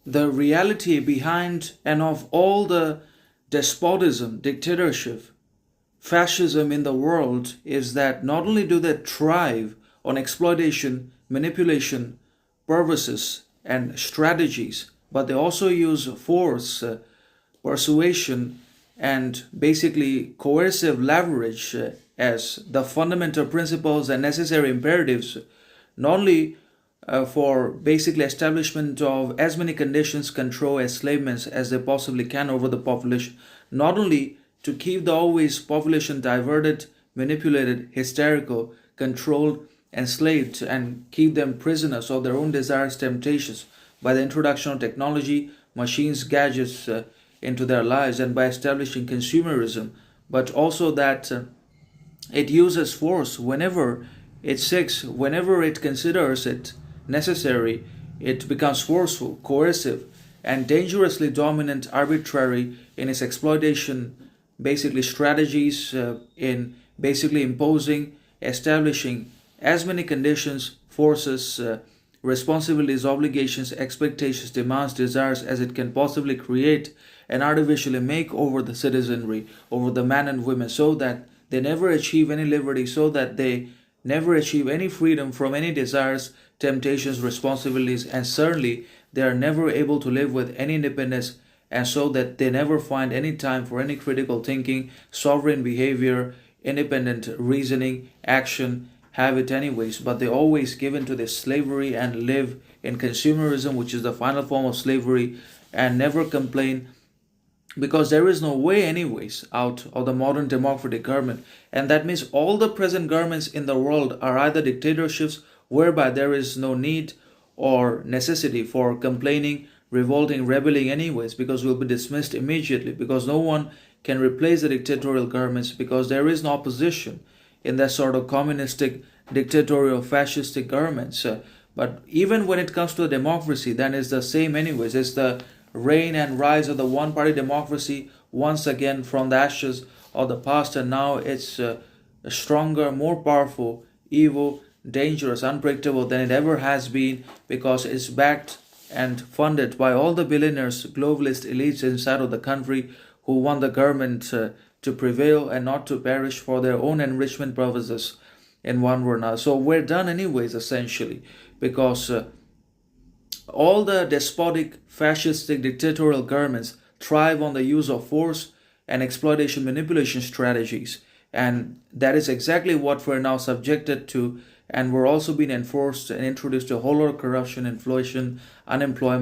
the reality behind and of all the despotism, dictatorship, fascism in the world is that not only do they thrive on exploitation, manipulation, purposes, and strategies, but they also use force, persuasion, and basically coercive leverage as the fundamental principles and necessary imperatives, not only for basically establishment of as many conditions, control, enslavements as they possibly can over the population, not only to keep the always population diverted, manipulated, hysterical, controlled, enslaved, and keep them prisoners of their own desires, temptations by the introduction of technology, machines, gadgets into their lives, and by establishing consumerism, but also that it uses force whenever it seeks, whenever it considers it necessary. It becomes forceful, coercive, and dangerously dominant, arbitrary in its exploitation, basically strategies in basically imposing, establishing as many conditions, forces, responsibilities, obligations, expectations, demands, desires as it can possibly create and artificially make over the citizenry, over the men and women, so that they never achieve any liberty, so that they never achieve any freedom from any desires, temptations, responsibilities, and certainly they are never able to live with any independence, and so that they never find any time for any critical thinking, sovereign behavior, independent reasoning, action, have it anyways, but they always give into this slavery and live in consumerism, which is the final form of slavery, and never complain, because there is no way anyways out of the modern democratic government. And that means all the present governments in the world are either dictatorships whereby there is no need or necessity for complaining, revolting, rebelling anyways, because we'll be dismissed immediately, because no one can replace the dictatorial governments, because there is no opposition in that sort of communistic, dictatorial, fascistic governments. But even when it comes to a democracy, then it's the same anyways. It's the reign and rise of the one-party democracy once again from the ashes of the past, and now it's stronger, more powerful, evil, dangerous, unpredictable than it ever has been, because it's backed and funded by all the billionaires, globalist elites inside of the country who want the government to prevail and not to perish for their own enrichment purposes in one word now. So we're done anyways, essentially, because all the despotic, fascistic, dictatorial governments thrive on the use of force and exploitation, manipulation strategies. And that is exactly what we're now subjected to. And we're also being enforced and introduced to a whole lot of corruption, inflation, unemployment.